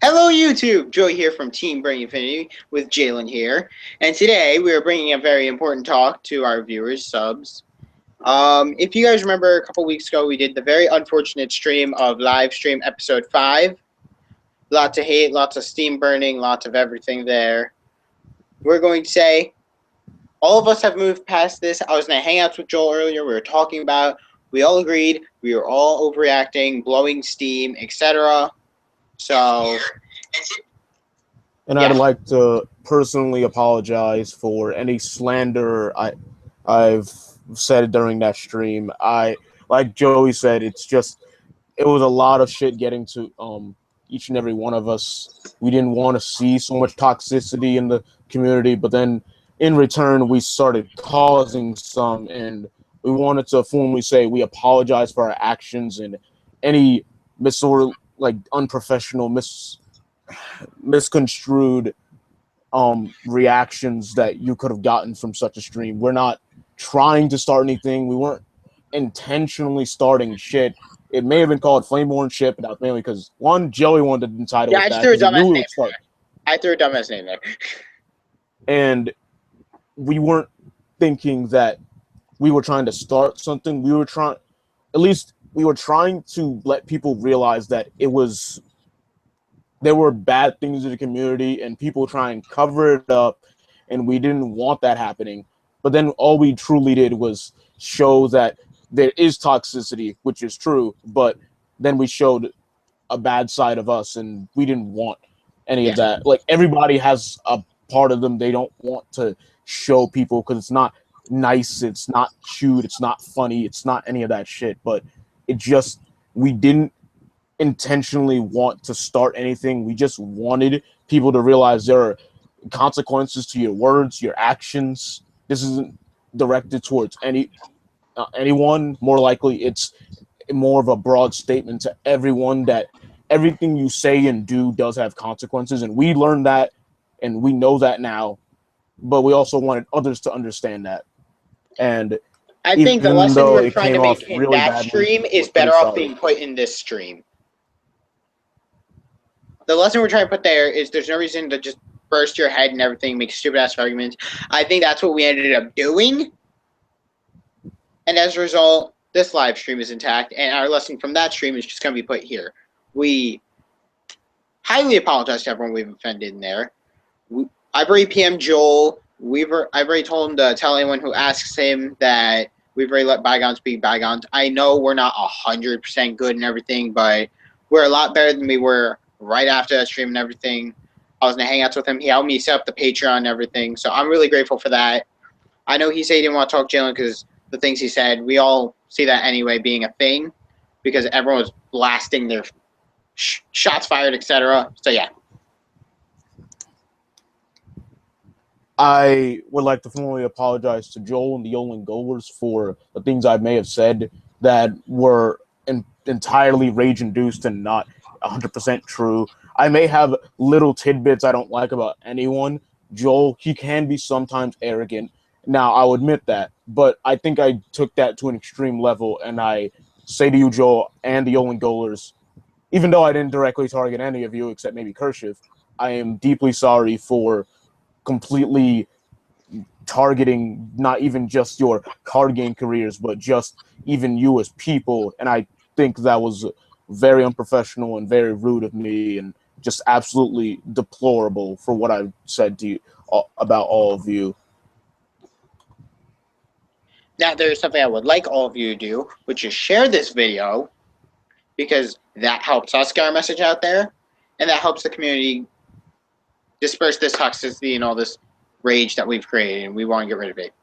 Hello YouTube! Joey here from Team Brain Infinity with Jalen here. And today we are bringing a very important talk to our viewers, subs. If you guys remember a couple weeks ago, we did the very unfortunate stream of live stream episode 5. Lots of hate, lots of steam burning, lots of everything there. We're going to say, all of us have moved past this. I was in a hangouts with Joel earlier. We were talking about, we all agreed, we were all overreacting, blowing steam, etc. So, and yeah. I'd like to personally apologize for any slander I've said during that stream. Like Joey said, it was a lot of shit getting to each and every one of us. We didn't want to see so much toxicity in the community, but then in return we started causing some, and we wanted to formally say we apologize for our actions and any unprofessional, misconstrued reactions that you could have gotten from such a stream. We're not trying to start anything. We weren't intentionally starting shit. It may have been called Flameborn shit, but that was mainly because Joey wanted the title. Yeah, I just threw a dumbass name there. I threw a dumbass name there. And we weren't thinking that we were trying to start something. We were trying to let people realize that there were bad things in the community and people try and cover it up, and we didn't want that happening. But then all we truly did was show that there is toxicity, which is true, but then we showed a bad side of us, and we didn't want any of that. Like, everybody has a part of them they don't want to show people because it's not nice, it's not cute, it's not funny, it's not any of that shit. But we didn't intentionally want to start anything. We just wanted people to realize there are consequences to your words, your actions. This isn't directed towards anyone. More likely, it's more of a broad statement to everyone that everything you say and do does have consequences, and we learned that, and we know that now. But we also wanted others to understand that. And I think the lesson we're trying to make in really that stream is better off being put in this stream. The lesson we're trying to put there is there's no reason to just burst your head and everything, make stupid-ass arguments. I think that's what we ended up doing. And as a result, this live stream is intact, and our lesson from that stream is just going to be put here. We highly apologize to everyone we've offended in there. I've already PM'd Joel. I've already told him to tell anyone who asks him that we've already let bygones be bygones. I know we're not 100% good and everything, but we're a lot better than we were right after that stream and everything. I was in the hangouts with him. He helped me set up the Patreon and everything, so I'm really grateful for that. I know he said he didn't want to talk Jalen because the things he said, we all see that anyway being a thing because everyone was blasting their shots fired, etc. So, yeah. I would like to formally apologize to Joel and the Yolan Goers for the things I may have said that were entirely rage-induced and not 100% true. I may have little tidbits I don't like about anyone. Joel, he can be sometimes arrogant. Now, I'll admit that, but I think I took that to an extreme level, and I say to you, Joel, and the Yolan Goers, even though I didn't directly target any of you except maybe Kershiv, I am deeply sorry for completely targeting not even just your card game careers, but just even you as people. And I think that was very unprofessional and very rude of me and just absolutely deplorable for what I said to you about all of you. Now, there's something I would like all of you to do, which is share this video, because that helps us get our message out there, and that helps the community disperse this toxicity and all this rage that we've created, and we want to get rid of it.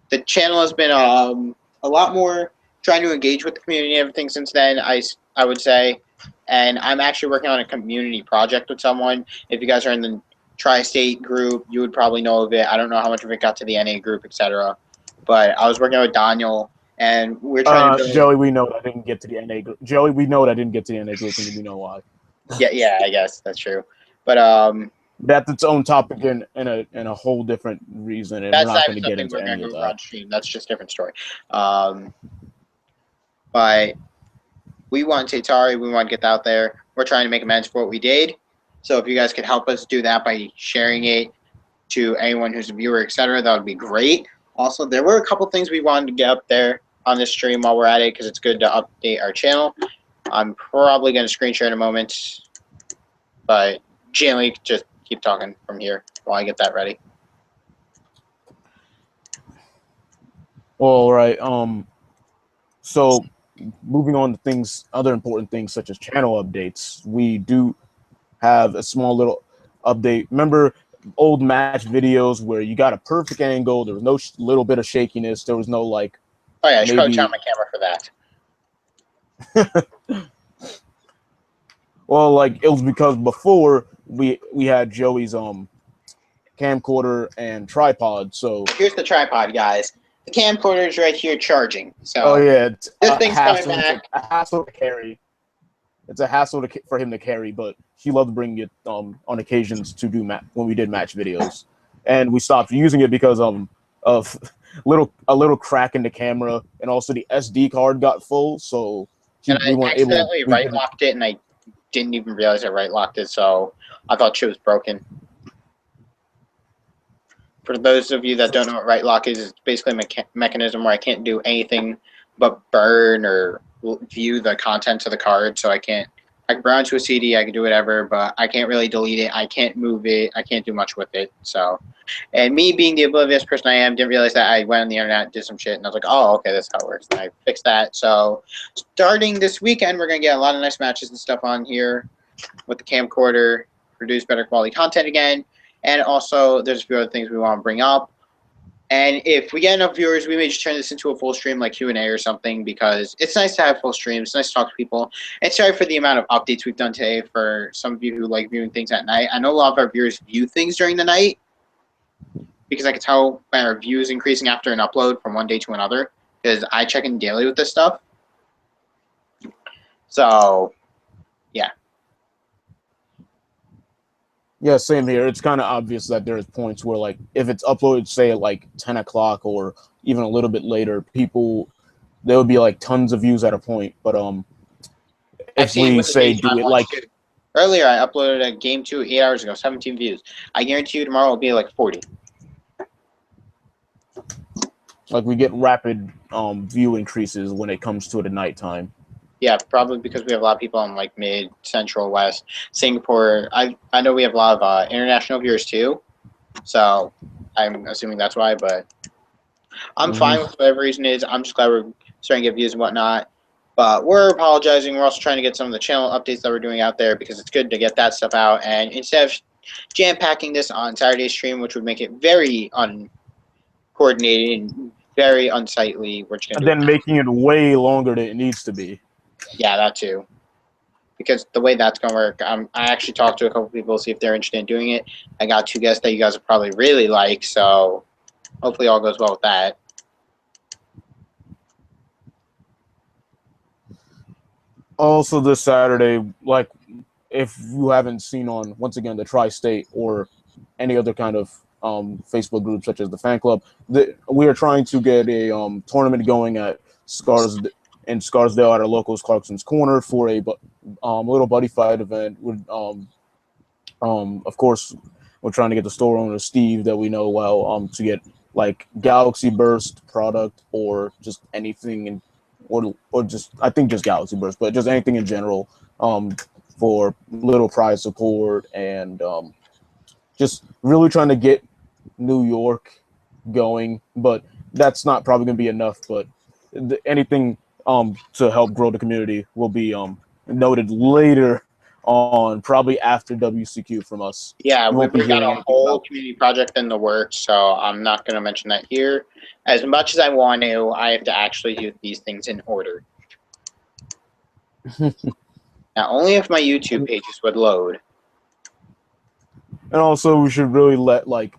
The channel has been a lot more trying to engage with the community and everything since then, I would say, and I'm actually working on a community project with someone. If you guys are in the Tri-State group, you would probably know of it. I don't know how much of it got to the NA group, etc., but I was working with Daniel, and we're trying to build... Joey, we know that I didn't get to the NA group. Joey, we know that I didn't get to the NA group, and we know why. Yeah, I guess that's true. But that's its own topic and a whole different reason, and we're not going to get into any of that. That's just a different story. But we want to say sorry. We want to get out there. We're trying to make amends for what we did. So if you guys could help us do that by sharing it to anyone who's a viewer, etc., that would be great. Also, there were a couple things we wanted to get up there on this stream while we're at it because it's good to update our channel. I'm probably going to screen share in a moment, but Jalen, just keep talking from here while I get that ready. All right. So moving on to things, other important things such as channel updates, we do have a small little update. Remember old match videos where you got a perfect angle, there was no little bit of shakiness, there was no like. Oh yeah, I should probably turn on my camera for that. Well, like it was because before we had Joey's camcorder and tripod. So here's the tripod, guys. The camcorder is right here charging. So oh yeah, this thing's coming back. It's a hassle to carry. It's a hassle for him to carry, but he loved bringing it on occasions to do when we did match videos, and we stopped using it because of a little crack in the camera, and also the SD card got full, so we weren't accidentally right locked it, and I didn't even realize I right locked it, so I thought shit was broken. For those of you that don't know what right lock is, it's basically a mechanism where I can't do anything but burn or view the contents of the card. So I can burn to a CD, I can do whatever, but I can't really delete it. I can't move it. I can't do much with it. So, and me being the oblivious person I am, didn't realize that. I went on the internet, did some shit, and I was like, oh, okay, that's how it works. And I fixed that. So starting this weekend, we're going to get a lot of nice matches and stuff on here with the camcorder, produce better quality content again. And also, there's a few other things we want to bring up. And if we get enough viewers, we may just turn this into a full stream like Q&A or something, because it's nice to have full streams. It's nice to talk to people. And sorry for the amount of updates we've done today for some of you who like viewing things at night. I know a lot of our viewers view things during the night because I can tell by our views increasing after an upload from one day to another, because I check in daily with this stuff. So, yeah. Yeah, same here. It's kind of obvious that there's points where, like, if it's uploaded, say, at, like, 10 o'clock or even a little bit later, there would be, like, tons of views at a point. But if we say do it, like... Earlier, I uploaded a game 2 8 hours ago, 17 views. I guarantee you tomorrow will be, like, 40. Like, we get rapid view increases when it comes to it at nighttime. Yeah, probably because we have a lot of people in like mid, central, west, Singapore. I know we have a lot of international viewers too, so I'm assuming that's why. But I'm fine with whatever reason it is. I'm just glad we're starting to get views and whatnot. But we're apologizing. We're also trying to get some of the channel updates that we're doing out there because it's good to get that stuff out. And instead of jam packing this on Saturday's stream, which would make it very uncoordinated and very unsightly, we're just gonna making it way longer than it needs to be. Yeah, that too. Because the way that's going to work, I actually talked to a couple people to see if they're interested in doing it. I got 2 guests that you guys will probably really like, so hopefully all goes well with that. Also this Saturday, like, if you haven't seen on, once again, the Tri-State or any other kind of Facebook group such as the fan club, we are trying to get a tournament going at Scarsdale at our locals Clarkson's Corner for a little Buddyfight event. Of course, we're trying to get the store owner Steve that we know well to get like Galaxy Burst product or just anything or just I think just Galaxy Burst, but just anything in general for little prize support and just really trying to get New York going. But that's not probably going to be enough. But anything to help grow the community will be noted later on, probably after WCQ from us. Yeah, we've got a whole community project in the works, so I'm not going to mention that here. As much as I want to, I have to actually do these things in order. Now, only if my YouTube pages would load. And also, we should really let, like,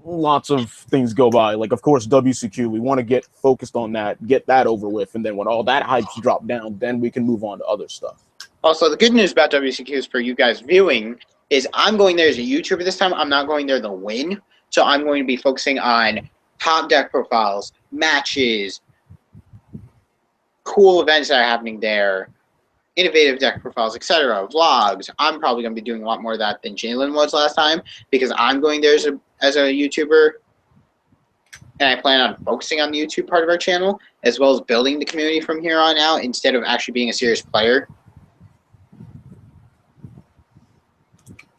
lots of things go by. Like, of course, WCQ, we want to get focused on that, get that over with, and then when all that hype's dropped down, then we can move on to other stuff. Also, the good news about WCQ is for you guys viewing is I'm going there as a YouTuber this time. I'm not going there to win. So I'm going to be focusing on top deck profiles, matches, cool events that are happening there, innovative deck profiles, etc., vlogs. I'm probably going to be doing a lot more of that than Jalen was last time because I'm going there as a YouTuber, and I plan on focusing on the YouTube part of our channel as well as building the community from here on out instead of actually being a serious player.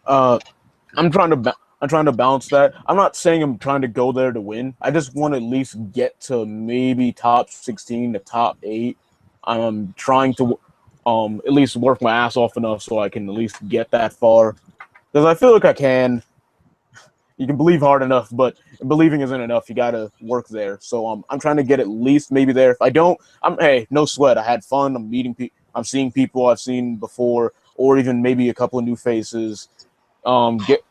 I'm trying to balance that. I'm not saying I'm trying to go there to win. I just want to at least get to maybe top 16 to top 8. I'm trying to at least work my ass off enough so I can at least get that far. Because I feel like I can. You can believe hard enough, but believing isn't enough. You got to work there. So I'm trying to get at least maybe there. If I don't, hey, no sweat. I had fun. I'm meeting people. I'm seeing people I've seen before, or even maybe a couple of new faces. Get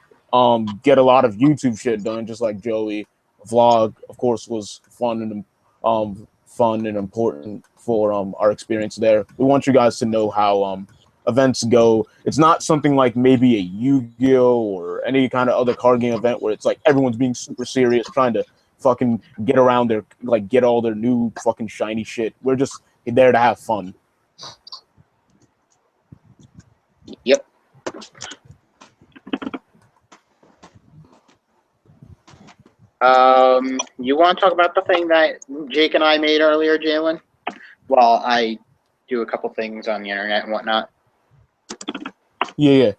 a lot of YouTube shit done, just like Joey. Vlog, of course, was fun and important for our experience there. We want you guys to know how events go. It's not something like maybe a Yu-Gi-Oh or any kind of other card game event where it's like everyone's being super serious, trying to fucking get around their get all their new fucking shiny shit. We're just there to have fun. Yep. You want to talk about the thing that Jake and I made earlier, Jalen? While I do a couple things on the internet and whatnot. Yeah.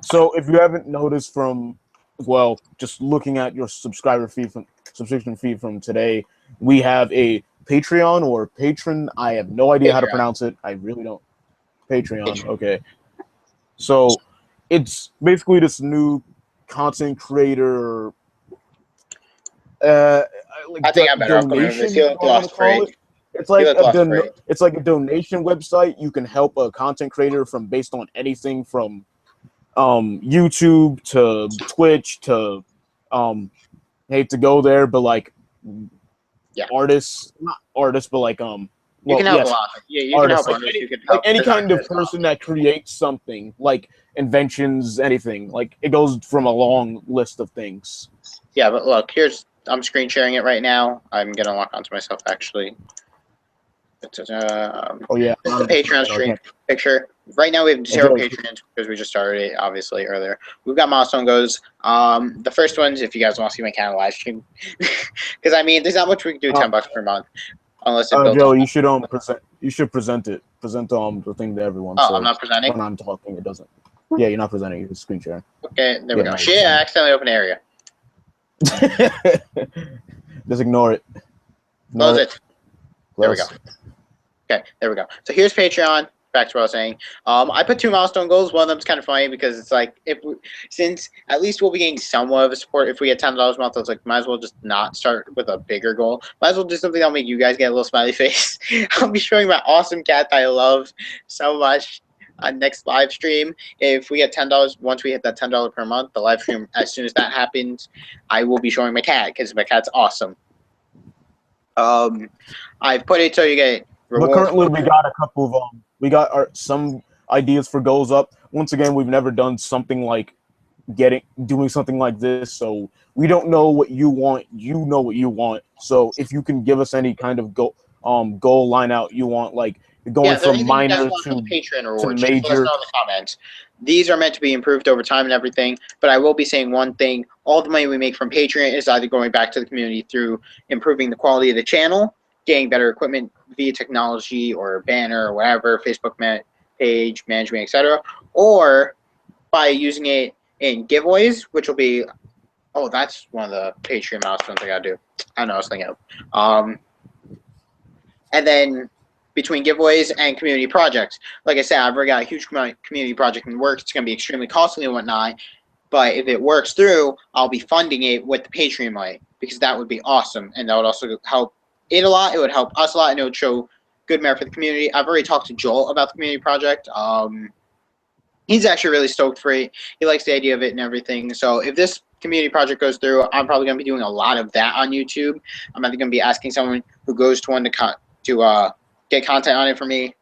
So if you haven't noticed from, just looking at your subscription feed from today, we have a Patreon or patron. I have no idea how to pronounce it. I really don't. Patreon. Okay. So it's basically this new content creator. I think I'm better off going over this. You look lost, Freight. It's like a donation website. You can help a content creator from based on anything from YouTube to Twitch to hate to go there, but like artists, not artists, but like you can help a lot. Yeah, you artists, can help artists. You can help any kind of person that creates something, like inventions, anything. Like it goes from a long list of things. Yeah, but look, I'm screen sharing it right now. I'm gonna log onto myself actually. Oh yeah, this is the Patreon stream picture. Right now we have 0 patrons because we just started it obviously earlier. We've got milestone goes. The first ones, if you guys want to see my kind of live stream, because I mean, there's not much we can do. $10 per month, unless it builds. Joe, you should present. You should present it. Present the thing to everyone. Oh, so I'm not presenting. When I'm talking, it doesn't. Yeah, you're not presenting. You're screen sharing. Okay, there we go. Shit, I accidentally opened area. Just ignore it. Close it. There we go. Okay, there we go. So here's Patreon. Back to what I was saying. I put 2 milestone goals. One of them's kind of funny because it's like since at least we'll be getting somewhat of a support. If we get $10 a month, I was like, might as well just not start with a bigger goal. Might as well do something that'll make you guys get a little smiley face. I'll be showing my awesome cat that I love so much on next live stream. If we get $10, once we hit that $10 per month, the live stream, as soon as that happens, I will be showing my cat because my cat's awesome. I've put it so you get rewards. But currently, we got a couple of some ideas for goals up. Once again, we've never done something like doing something like this, so we don't know what you want. You know what you want. So if you can give us any kind of goal line out you want, like going from minor to Patreon rewards, to major. Let us know in the comments. These are meant to be improved over time and everything, but I will be saying one thing: all the money we make from Patreon is either going back to the community through improving the quality of the channel, getting better equipment via technology or banner or whatever, Facebook page management, etc., or by using it in giveaways, which will be, that's one of the Patreon milestones I gotta do. I know I was thinking of. And then between giveaways and community projects, like I said, I've already got a huge community project in the works. It's gonna be extremely costly and whatnot, but if it works through, I'll be funding it with the Patreon money because that would be awesome, and that would also help it a lot. It would help us a lot, and it would show good merit for the community. I've already talked to Joel about the community project. He's actually really stoked for it. He likes the idea of it and everything. So if this community project goes through, I'm probably going to be doing a lot of that on YouTube. I'm either going to be asking someone who goes to one to get content on it for me,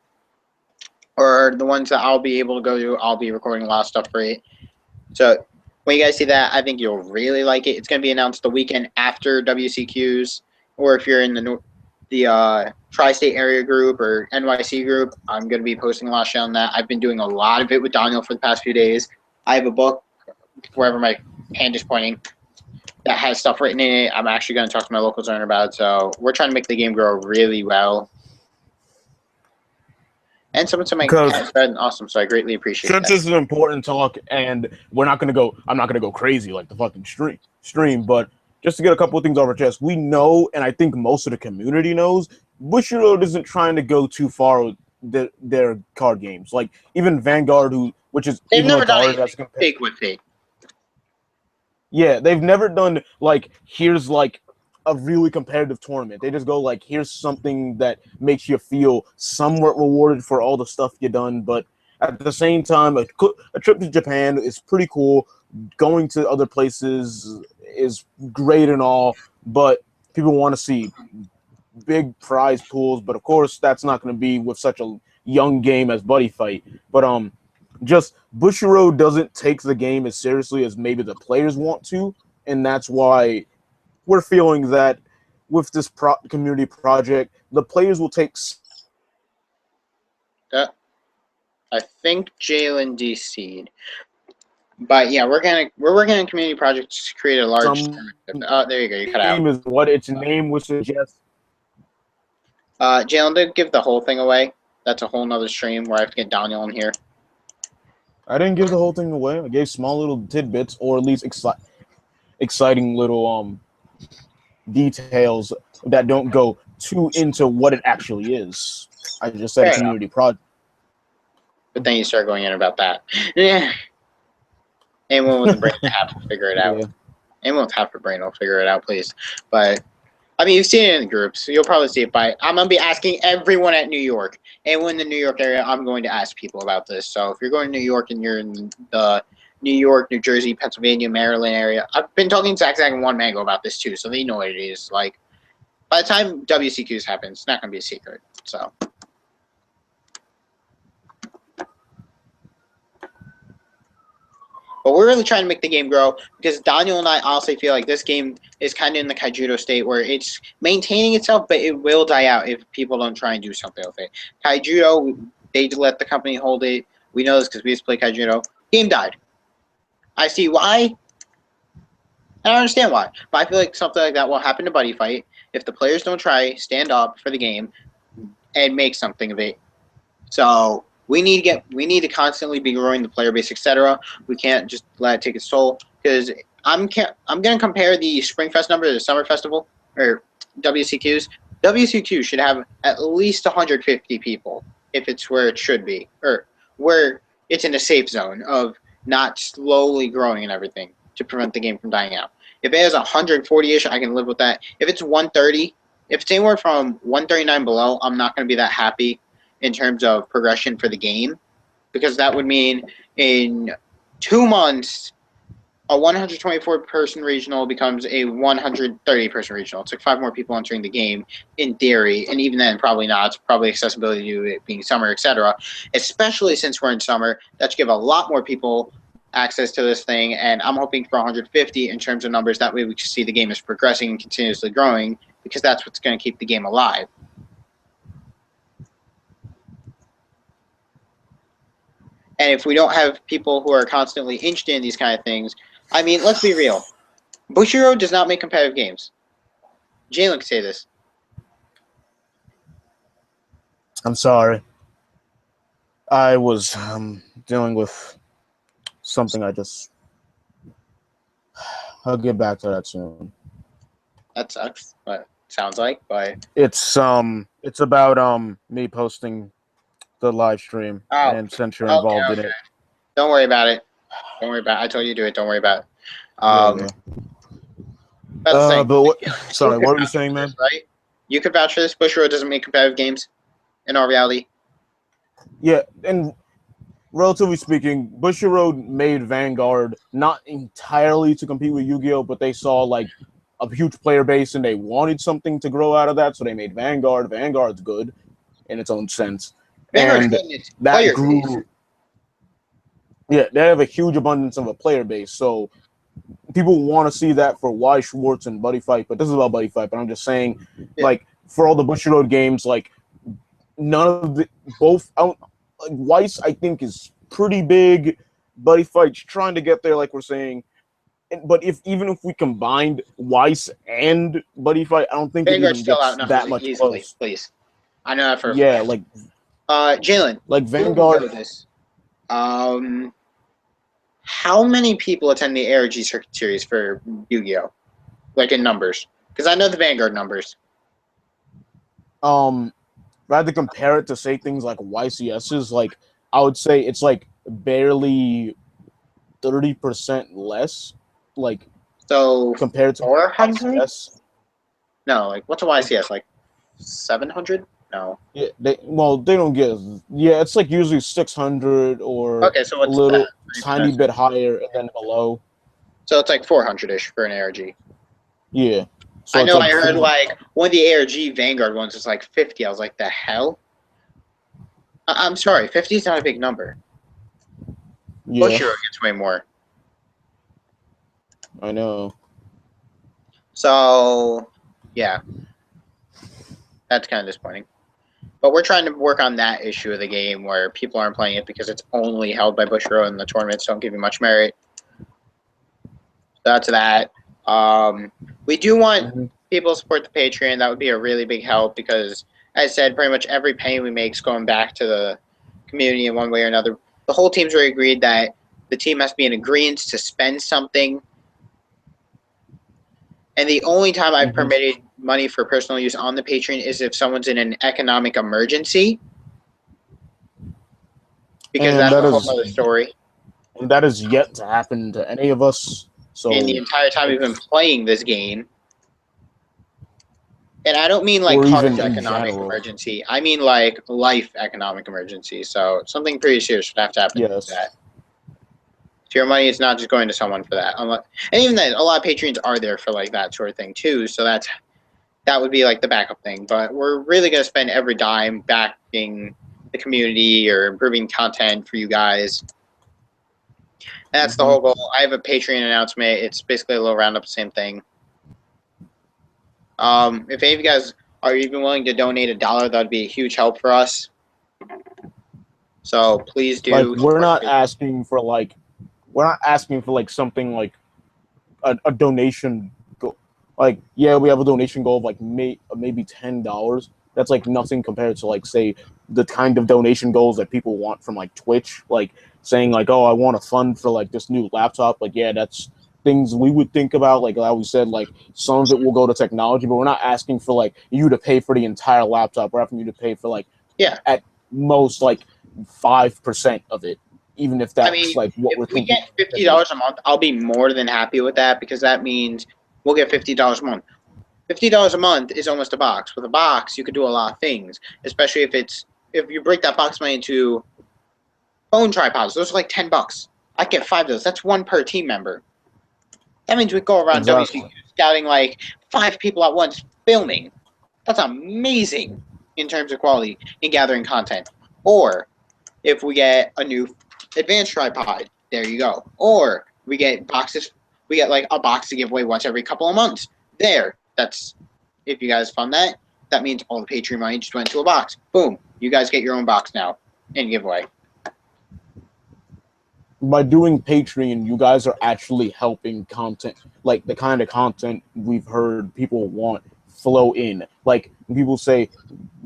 or the ones that I'll be able to go to, I'll be recording a lot of stuff for it. So when you guys see that, I think you'll really like it. It's going to be announced the weekend after WCQs. Or if you're in the the tri-state area group or NYC group. I'm going to be posting a lot of shit on that. I've been doing a lot of it with Daniel for the past few days. I have a book wherever my hand is pointing that has stuff written in it. I'm actually going to talk to my local zone about it. So we're trying to make the game grow really well. And someone said my cat's been awesome, so I greatly appreciate since that. this is an important talk, and I'm not gonna go crazy like the fucking stream, but just to get a couple of things off our chest, we know, and I think most of the community knows, Bushiroad isn't trying to go too far with their card games. Like even Vanguard, which is They've even never done regarded anything as big with it. Yeah, they've never done like here's like a really competitive tournament. They just go like here's something that makes you feel somewhat rewarded for all the stuff you've done, but at the same time, a trip to Japan is pretty cool. Going to other places is great and all, but people want to see big prize pools. But of course, that's not going to be with such a young game as Buddyfight. But just Bushiroad doesn't take the game as seriously as maybe the players want to, and that's why we're feeling that with this community project, the players will take. I think Jalen DC'd. But yeah, we're working on community projects to create a large. Oh, there you go. You cut out. Is what its name would suggest. Jalen did give the whole thing away. That's a whole nother stream where I have to get Daniel in here. I didn't give the whole thing away. I gave small little tidbits, or at least exciting little details that don't go too into what it actually is. I just said a community project. But then you start going in about that. Yeah. Anyone with a brain to have to figure it out. Yeah. Anyone with half a brain will figure it out, please. But I mean, you've seen it in the groups, so you'll probably see it by. I'm gonna be asking everyone at New York, anyone in the New York area. I'm going to ask people about this. So if you're going to New York and you're in the New York, New Jersey, Pennsylvania, Maryland area, I've been talking to Zach and One Mango about this too, so they know what it is. Like by the time WCQs happen, it's not gonna be a secret. So. But we're really trying to make the game grow because Daniel and I honestly feel like this game is kind of in the Kaijudo state where it's maintaining itself, but it will die out if people don't try and do something with it. Kaijudo, they let the company hold it. We know this because we used to play Kaijudo. Game died. I see why. I don't understand why. But I feel like something like that will happen to Buddyfight if the players don't try, stand up for the game, and make something of it. So we need to constantly be growing the player base, etc. We can't just let it take its toll because I'm gonna compare the Spring Fest number to the Summer Festival or WCQs. WCQ should have at least 150 people if it's where it should be or where it's in a safe zone of not slowly growing and everything to prevent the game from dying out. If it has 140-ish, I can live with that. If it's 130, if it's anywhere from 139 below, I'm not gonna be that happy in terms of progression for the game, because that would mean in 2 months, a 124-person regional becomes a 130-person regional. It's like 5 more people entering the game in theory, and even then, probably not. It's probably accessibility to it being summer, etc. Especially since we're in summer, that should give a lot more people access to this thing, and I'm hoping for 150 in terms of numbers. That way we can see the game is progressing and continuously growing, because that's what's going to keep the game alive. And if we don't have people who are constantly interested in these kind of things, I mean, let's be real. Bushiroad does not make competitive games. Jalen can say this. I'm sorry. I was dealing with something. I'll get back to that soon. That sucks, but sounds like. But it's about me posting the live stream, and since you're involved in it, don't worry about it. Don't worry about it. I told you to do it. Don't worry about it. Sorry, what were you saying, man? Right? You could vouch for this. Bushiroad doesn't make competitive games in all reality. Yeah, and relatively speaking, Bushiroad made Vanguard not entirely to compete with Yu-Gi-Oh, but they saw like a huge player base and they wanted something to grow out of that, so they made Vanguard. Vanguard's good in its own sense. And that grew. Base. Yeah, they have a huge abundance of a player base. So people want to see that for Y Schwartz and Buddyfight. But this is about Buddyfight. But I'm just saying, like, for all the Bushiroad games, like none of the both like Weiss I think is pretty big. Buddyfight's trying to get there, like we're saying. But even if we combined Weiss and Buddyfight, I don't think it Vanguard's even still gets outnumbers that it much easily, close. please. I know that for a Yeah, fact. Jalen, like before we Vanguard. go with this, how many people attend the ARG Circuit Series for Yu-Gi-Oh? Like in numbers? Because I know the Vanguard numbers. If I had to compare it to say things like YCS's, like I would say it's like barely 30% less, like So compared to 400? YCS. No, like what's a YCS? Like 700? No. Yeah, they don't get. Yeah, it's like usually 600 or Okay, so a what's that? little 30%? tiny bit higher and then below. So it's like 400-ish for an ARG. Yeah, I so it's know I like heard 400. like one of the ARG Vanguard ones is like 50. I was like, the hell? I'm sorry, 50 is not a big number. Yeah, Bushiro gets way more. I know. So, yeah, that's kind of disappointing. But we're trying to work on that issue of the game where people aren't playing it because it's only held by Bushiro and the tournaments don't give you much merit. So that's that. We do want people to support the Patreon. That would be a really big help because, as I said, pretty much every penny we make is going back to the community in one way or another. The whole team's already agreed that the team has to be in agreement to spend something. And the only time I've permitted money for personal use on the Patreon is if someone's in an economic emergency. Because And that's that a whole is other story. and that is yet to happen to any of us. So In the entire time we've been playing this game. And I don't mean like or even college in economic general. emergency. I mean like life economic emergency. So something pretty serious would have to happen Yes. to that. So your money is not just going to someone for that. And even then, a lot of Patreons are there for like that sort of thing too. So that would be like the backup thing. But we're really going to spend every dime backing the community or improving content for you guys. And that's the whole goal. I have a Patreon announcement. It's basically a little roundup, same thing. If any of you guys are even willing to donate $1, that would be a huge help for us. So please do. Like we're not asking for like something like a donation goal. Like yeah, we have a donation goal of like maybe $10. That's like nothing compared to like say the kind of donation goals that people want from like Twitch, like saying like, oh, I want a fund for like this new laptop. Like yeah, that's things we would think about. Like I always said, like some of it will go to technology, but we're not asking for like you to pay for the entire laptop. We're asking you to pay for like at most like 5% of it, even if that's like what we're thinking. If we get $50 a month, I'll be more than happy with that because that means we'll get $50 a month. $50 a month is almost a box. With a box, you could do a lot of things, especially if you break that box money into phone tripods. Those are like $10. I get 5 of those. That's one per team member. That means we go around WC scouting like 5 people at once filming. That's amazing in terms of quality in gathering content. Or if we get a new advanced tripod, there you go. Or we get boxes. We get like a box to give away once every couple of months. There. That's if you guys fund that. That means all the Patreon money just went to a box. Boom. You guys get your own box now and giveaway. By doing Patreon, you guys are actually helping content, like the kind of content we've heard people want flow in. Like when people say,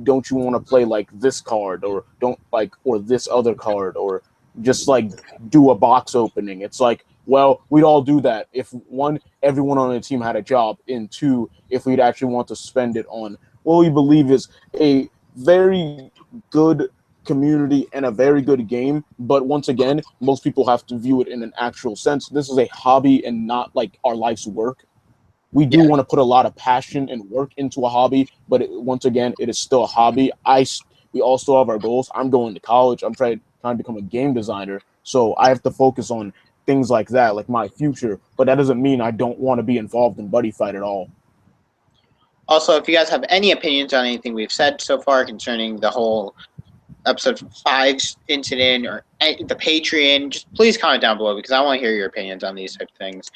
don't you want to play like this card or don't like or this other card or just like do a box opening. It's like, well, we'd all do that if one, everyone on the team had a job, and two, if we'd actually want to spend it on what we believe is a very good community and a very good game. But once again, most people have to view it in an actual sense. This is a hobby and not like our life's work. We do want to put a lot of passion and work into a hobby, but once again, it is still a hobby. We all still have our goals. I'm going to college. I'm trying to become a game designer, so I have to focus on things like that, like my future. But that doesn't mean I don't want to be involved in Buddyfight at all. Also, if you guys have any opinions on anything we've said so far concerning the whole episode 5 incident or the Patreon, just please comment down below because I want to hear your opinions on these type of things.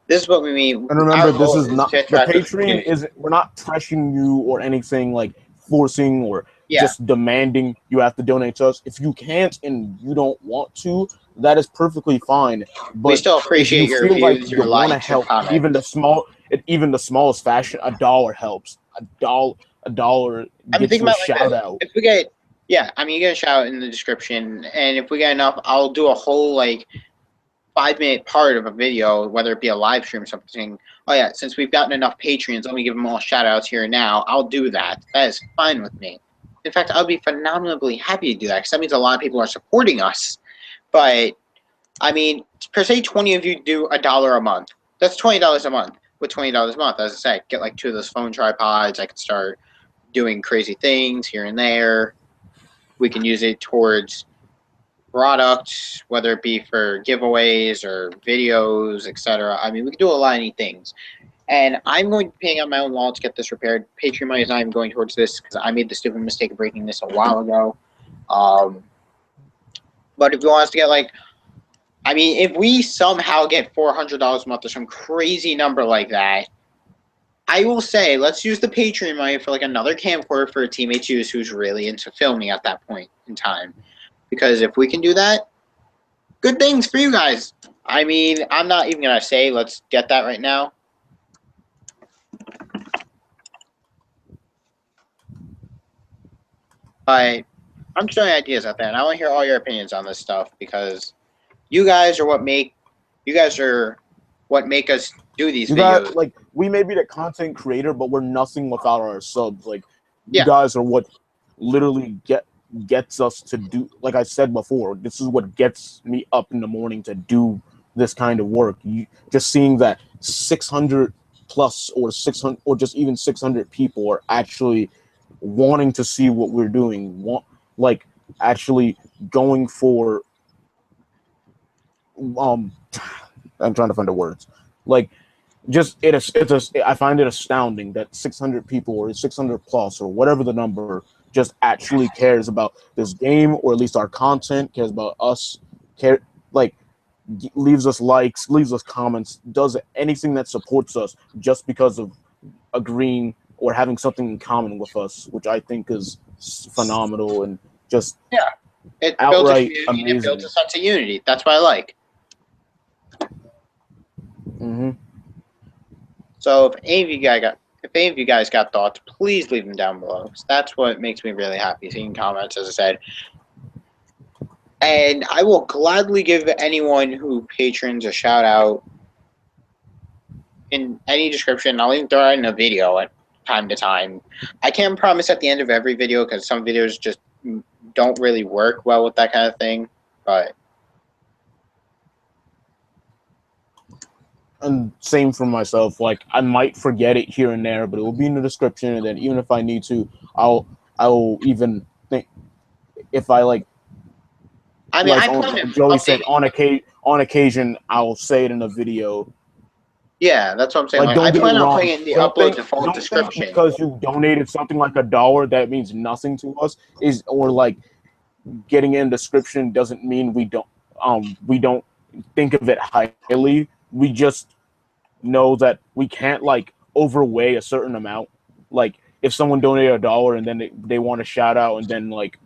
This is what we mean. And Our remember, this goal is is not to the attract the Patreon community. isn't. We're not pressuring you or anything like forcing or Yeah, just demanding you have to donate to us. If you can't and you don't want to, that is perfectly fine. we But still if you appreciate your feel like views, you your want to likes, your help, comments. even the smallest fashion, $1 helps. A dollar I mean, gets think you a about it like shout this. out. If we get, yeah, I mean, you get a shout out in the description, and if we get enough, I'll do a whole like 5 minute part of a video, whether it be a live stream or something. Oh yeah, since we've gotten enough Patreons, let me give them all shout outs here and now. I'll do that. That is fine with me. In fact, I'll be phenomenally happy to do that because that means a lot of people are supporting us. But I mean, per se, 20 of you do $1 a month. That's $20 a month. With $20 a month, as I said, get like 2 of those phone tripods. I can start doing crazy things here and there. We can use it towards products, whether it be for giveaways or videos, etc. I mean, we can do a lot of neat things. And I'm going to be paying out my own wallet to get this repaired. Patreon money is not even going towards this because I made the stupid mistake of breaking this a while ago. Um, but if you want us to get like, I mean, if we somehow get $400 a month or some crazy number like that, I will say let's use the Patreon money for like another camcorder for a teammate to use who's really into filming at that point in time. Because if we can do that, good things for you guys. I mean, I'm not even gonna say let's get that right now. But I'm showing ideas out there, and I want to hear all your opinions on this stuff because you guys are what make us do these You videos. got like we may be the content creator, but we're nothing without our subs. Like you Yeah. guys are what literally gets us to do. Like I said before, this is what gets me up in the morning to do this kind of work. You just seeing that 600 plus or 600 or just even 600 people are actually wanting to see what we're doing. Like actually going for um. I'm trying to find the words. Like just I find it astounding that 600 people or 600 plus or whatever the number just actually cares about this game, or at least our content, cares about us, like leaves us likes, leaves us comments, does anything that supports us just because of agreeing or having something in common with us, which I think is phenomenal and just Yeah. It builds a outright community and it builds amazing. a sense of unity. That's what I like. Mm-hmm. So if any of you guys got thoughts, please leave them down below. That's what makes me really happy, seeing comments, as I said. And I will gladly give anyone who patrons a shout out in any description. I'll even throw it in a video at time to time. I can't promise at the end of every video because some videos just don't really work well with that kind of thing. But and same for myself. Like I might forget it here and there, but it will be in the description. And then even if I need to, I'll even think if I I mean, like I plan to Joey said update. on occasion I'll say it in a video. Yeah, that's what I'm saying. Like Like, I don't get me plan on putting wrong. it in the upload default Don't think description. because you donated something like $1 that means nothing to us is or like getting in description doesn't mean we don't think of it highly. We just know that we can't like overweigh a certain amount. Like if someone donated $1 and then they want a shout out and like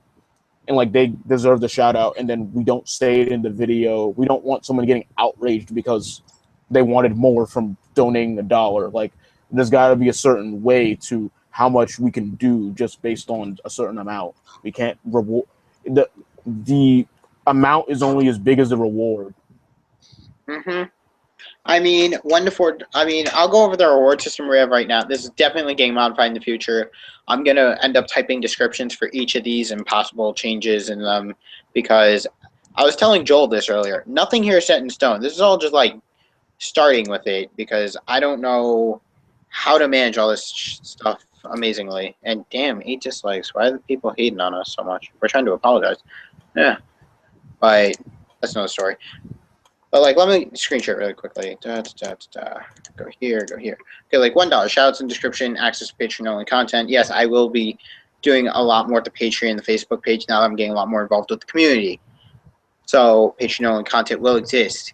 they deserve the shout out and then we don't say it in the video. We don't want someone getting outraged because they wanted more from donating $1. Like there's got to be a certain way to how much we can do just based on a certain amount. We can't reward the amount is only as big as the reward. Mm-hmm. I mean, 1 to 4. I mean, I'll go over the reward system we have right now. This is definitely getting modified in the future. I'm gonna end up typing descriptions for each of these and possible changes in them because I was telling Joel this earlier. Nothing here is set in stone. This is all just like starting with it because I don't know how to manage all this stuff amazingly. And damn, 8 dislikes. Why are the people hating on us so much? We're trying to apologize. Yeah, but that's another story. But like, let me screenshot really quickly. Go here, go here. Okay, like $1. Shoutouts in description, access to Patreon only content. Yes, I will be doing a lot more to Patreon and the Facebook page now that I'm getting a lot more involved with the community. So Patreon only content will exist.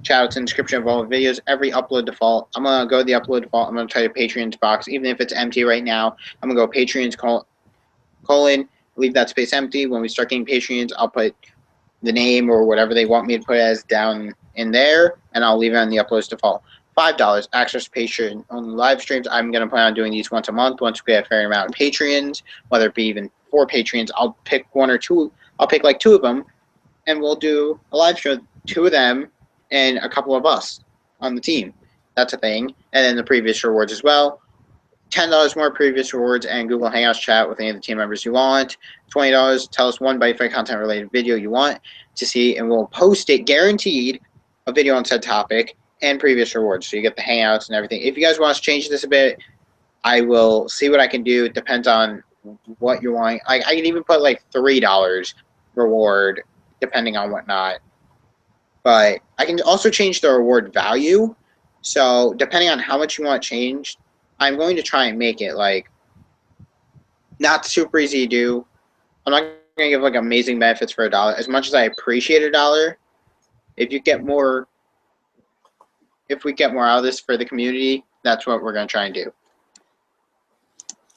Shoutouts in description of all the videos. Every upload default. I'm gonna go to the upload default. I'm gonna try to Patreon's box, even if it's empty right now. I'm gonna go Patreon's colon, leave that space empty. When we start getting Patreons, I'll put the name or whatever they want me to put as down in there, and I'll leave it on the uploads default. $5 access to Patreon on live streams. I'm gonna plan on doing these once a month. Once we get a fair amount of Patreons, whether it be even 4 Patreons, I'll pick 1 or 2. I'll pick like 2 of them, and we'll do a live show. 2 of them and a couple of us on the team. That's a thing. And then the previous rewards as well. $10 more previous rewards and Google Hangouts chat with any of the team members you want. $20, tell us one Buddyfight content related video you want to see, and we'll post it, guaranteed, a video on said topic and previous rewards. So you get the Hangouts and everything. If you guys want us to change this a bit, I will see what I can do. It depends on what you want. I can even put like $3 reward, depending on whatnot. But I can also change the reward value. So depending on how much you want changed, I'm going to try and make it like not super easy to do. I'm not going to give like amazing benefits for $1. As much as I appreciate $1, if we get more out of this for the community, that's what we're going to try and do.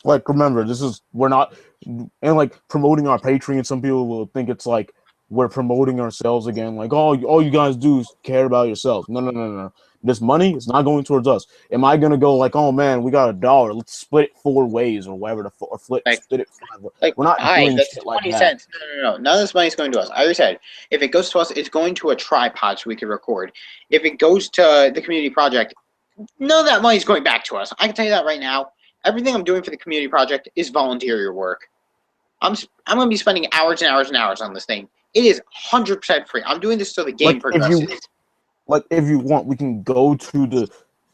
Like, remember, we're not, and like promoting our Patreon, some people will think it's like we're promoting ourselves again. Like, oh, all you guys do is care about yourselves. No. This money is not going towards us. Am I going to go like, oh man, we got $1. Let's split it 4 ways or whatever, or split it 5 ways. Like, we're not doing that's shit 20 like cents. that. No. None of this money is going to us. I already said, if it goes to us, it's going to a tripod so we can record. If it goes to the community project, none of that money is going back to us. I can tell you that right now. Everything I'm doing for the community project is volunteer work. I'm going to be spending hours and hours and hours on this thing. It is 100% free. I'm doing this so the game progresses. If you want, we can go to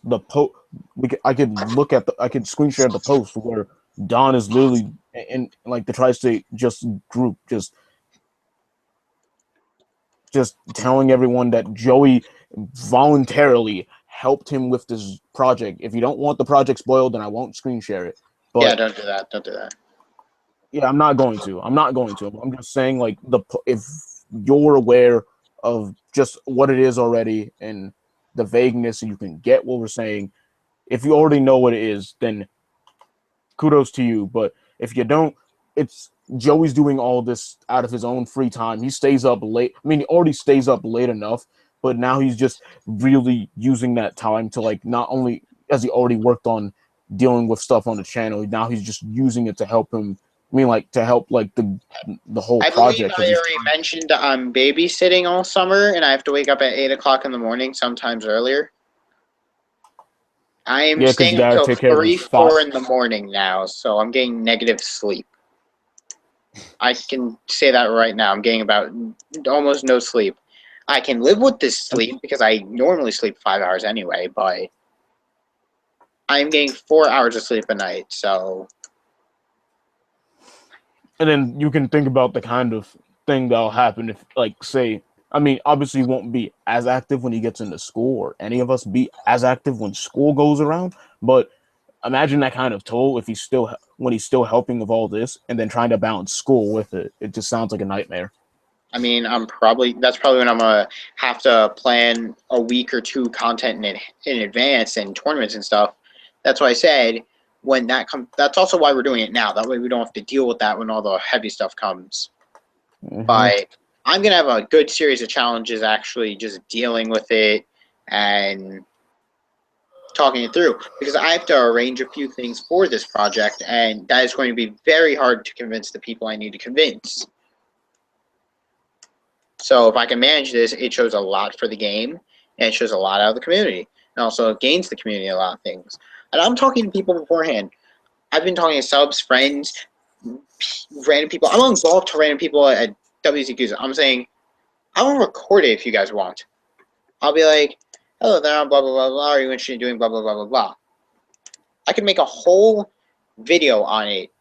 the post. I could screen share the post where Don is literally in like the Tri-State group, just telling everyone that Joey voluntarily helped him with this project. If you don't want the project spoiled, then I won't screen share it. But, yeah, don't do that. Don't do that. Yeah, I'm not going to. I'm just saying, like, if you're aware of just what it is already and the vagueness, and you can get what we're saying. If you already know what it is, then kudos to you. But if you don't, it's Joey's doing all this out of his own free time. He stays up late. I mean, he already stays up late enough, but now he's just really using that time to, like, not only has he already worked on dealing with stuff on the channel, now he's just using it to help him. I mean, like, to help, like, the whole project. I believe I already mentioned I'm babysitting all summer, and I have to wake up at 8 o'clock in the morning, sometimes earlier. I am staying until 3, 4 in the morning now, so I'm getting negative sleep. I can say that right now. I'm getting about almost no sleep. I can live with this sleep because I normally sleep 5 hours anyway, but I'm getting 4 hours of sleep a night, so... And then you can think about the kind of thing that'll happen if, like, say, I mean, obviously he won't be as active when he gets into school, or any of us be as active when school goes around. But imagine that kind of toll if he's still helping with all this and then trying to balance school with it. It just sounds like a nightmare. I mean, that's probably when I'm gonna have to plan a week or 2 content in advance and tournaments and stuff. That's why I said when that comes. That's also why we're doing it now. That way we don't have to deal with that when all the heavy stuff comes. Mm-hmm. But I'm gonna have a good series of challenges actually just dealing with it and talking it through, because I have to arrange a few things for this project, and that is going to be very hard to convince the people I need to convince. So if I can manage this, it shows a lot for the game, and it shows a lot out of the community, and also gains the community a lot of things. And I'm talking to people beforehand. I've been talking to subs, friends, random people. I'm involved to random people at WZQs. I'm saying, I will record it if you guys want. I'll be like, hello there, blah, blah, blah, blah. Are you interested in doing blah, blah, blah, blah, blah? I can make a whole video on it.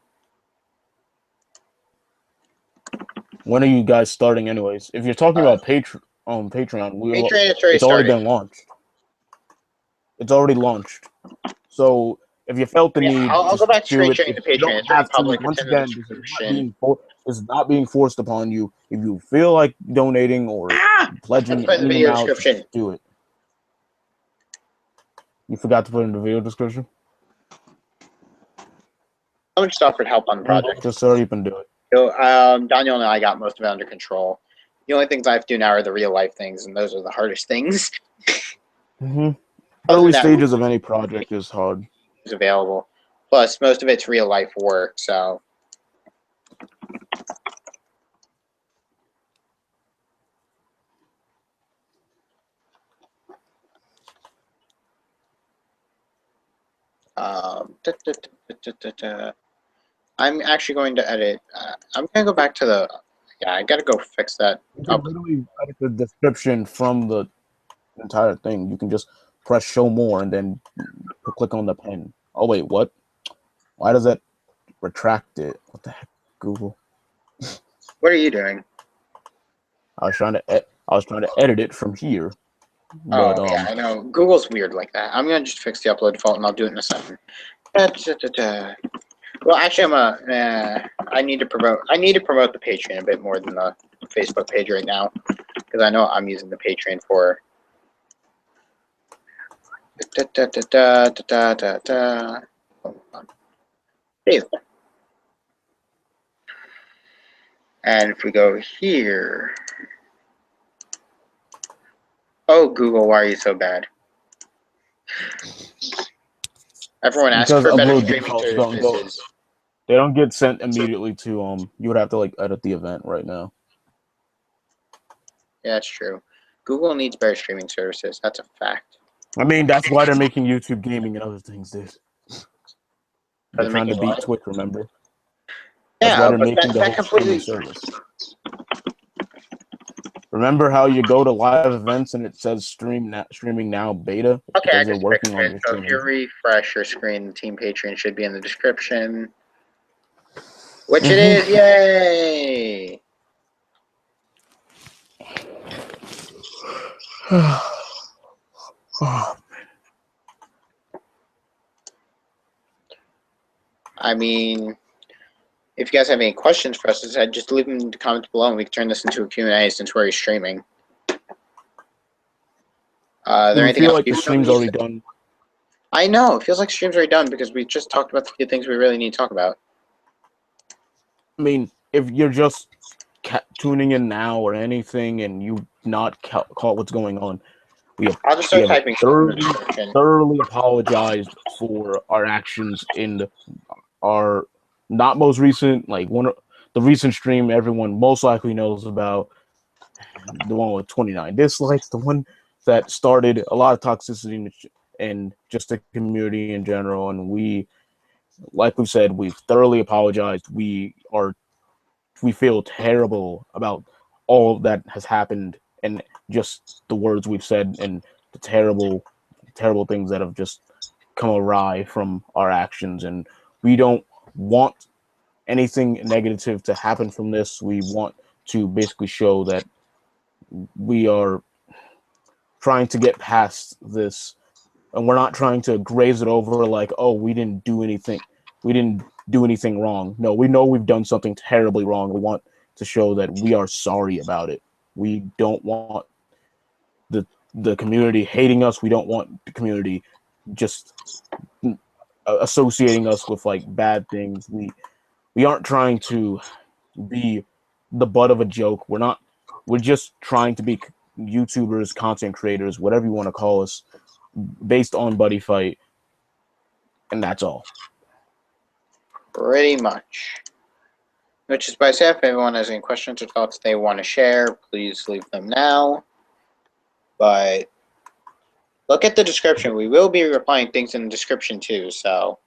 When are you guys starting anyways? If you're talking about Patreon, it's already been launched. It's already launched. So if you felt the need, I'll go back to screen sharing the Patreon. It's have public. Once again, it's not being forced upon you. If you feel like donating or pledging any amount, do it. You forgot to put in the video description? Someone just offered help on the project. Just hurry up and do it. So, Daniel and I got most of it under control. The only things I have to do now are the real life things, and those are the hardest things. Early stages of any project is hard. Is available. Plus, most of it's real life work, so. I'm actually going to edit. I'm going to go back to the. Yeah, I got to go fix that. You can literally edit the description from the entire thing. You can just press show more and then click on the pen. Oh, wait, what? Why does that retract it? What the heck, Google? What are you doing? I was trying to edit it from here. Oh, But, yeah, I know. Google's weird like that. I'm going to just fix the upload default, and I'll do it in a second. Well, actually, I need to promote the Patreon a bit more than the Facebook page right now, because I know I'm using the Patreon for. And if we go here, oh Google, why are you so bad? Everyone asks for better streaming services. They don't get sent immediately to You would have to like edit the event right now. Yeah, that's true. Google needs better streaming services. That's a fact. I mean, that's why they're making YouTube gaming and other things, dude. They're trying to beat Twitch, remember? That's why they're making the whole streaming service. Remember how you go to live events and it says streaming now beta? Okay, I just working on it. So if you refresh your screen, the Team Patreon should be in the description. Which it is, yay! I mean, if you guys have any questions for us, just leave them in the comments below and we can turn this into a Q&A since we're streaming. There anything else? Like the stream's already done. I know, it feels like the stream's already done because we just talked about the few things we really need to talk about. I mean, if you're just tuning in now or anything and you not caught what's going on, I'll just start typing. Thoroughly apologized for our actions in our not most recent, like the recent stream everyone most likely knows about, the one with 29 dislikes, the one that started a lot of toxicity and just the community in general. And we, like we said, we've thoroughly apologized. We feel terrible about all that has happened and just the words we've said and the terrible things that have just come awry from our actions. And we don't want anything negative to happen from this. We want to basically show that we are trying to get past this, and we're not trying to graze it over like, oh, we didn't do anything wrong. No, we know we've done something terribly wrong. We want to show that we are sorry about it. We don't want the community hating us. We don't want the community just associating us with like bad things. We aren't trying to be the butt of a joke. We're just trying to be YouTubers, content creators, whatever you want to call us, based on Buddyfight, and that's all. Pretty much. Which is by say, if everyone has any questions or thoughts they want to share, please leave them now. But look at the description. We will be replying things in the description too, so.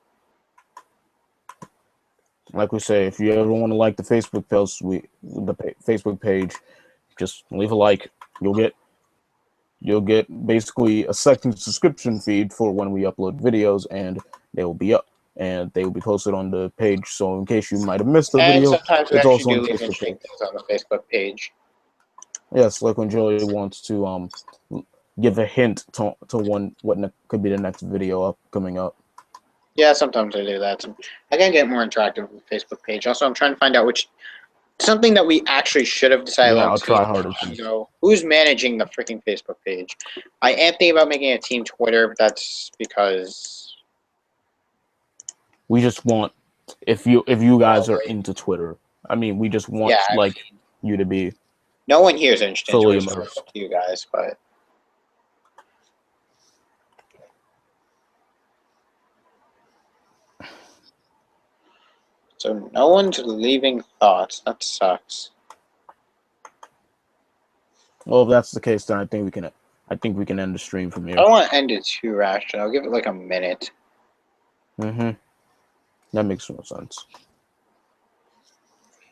Like we say, if you ever want to like the Facebook post, Facebook page, just leave a like. You'll get basically a second subscription feed for when we upload videos, and they will be up and they will be posted on the page. So in case you might have missed the video, sometimes we actually do leave interesting things on the Facebook page. Yes, like when Joey wants to give a hint to what could be the next video coming up. Yeah, sometimes I do that. I can get more interactive with the Facebook page. Also, I'm trying to find out which something that we actually should have decided. Yeah, I'll try harder. So, who's managing the freaking Facebook page? I am thinking about making a team Twitter, but that's because we just want if you guys are into Twitter. I mean, we just want you to be. No one here is interested in fully Twitter, immersed. you guys, but. So no one's leaving thoughts. That sucks. Well, if that's the case, then I think we can end the stream from here. I don't want to end it too rash. I'll give it like a minute. That makes no sense. You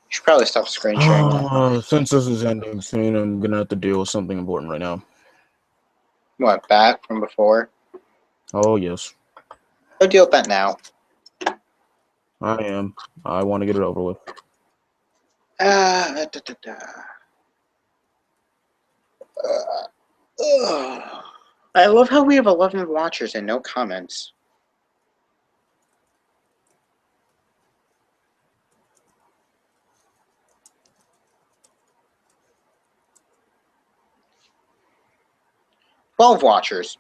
should probably stop screen sharing. Since this is ending soon, I'm gonna have to deal with something important right now. What, back from before? Oh yes. Go deal with that now. I am. I want to get it over with. I love how we have 11 watchers and no comments. Watchers.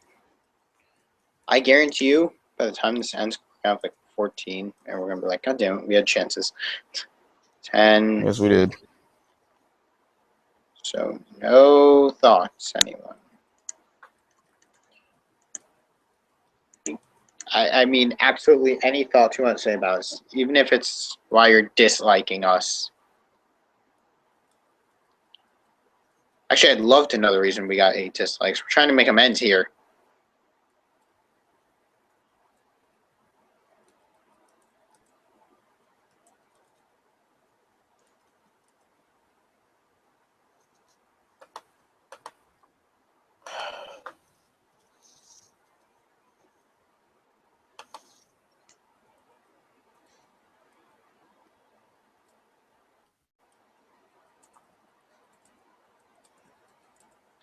I guarantee you, by the time this ends, we're gonna have like 14, and we're gonna be like, God damn it, we had chances. 10. Yes, we did. So, no thoughts, anyone. I mean, absolutely any thoughts you want to say about us, even if it's why you're disliking us. Actually, I'd love to know the reason we got 8 dislikes. We're trying to make amends here.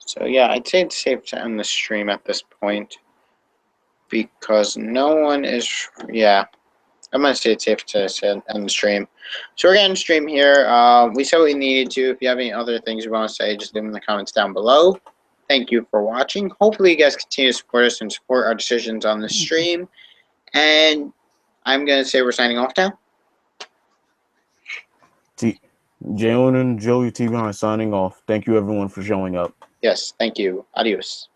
So yeah, I'd say it's safe to end the stream at this point because no one is. Yeah, I'm gonna say it's safe to end the stream. So we're gonna end the stream here. We said what we needed to. If you have any other things you want to say, just leave them in the comments down below. Thank you for watching. Hopefully, you guys continue to support us and support our decisions on the stream. And I'm gonna say we're signing off now. Jalen and Joey TBI signing off. Thank you everyone for showing up. Yes, thank you. Adios.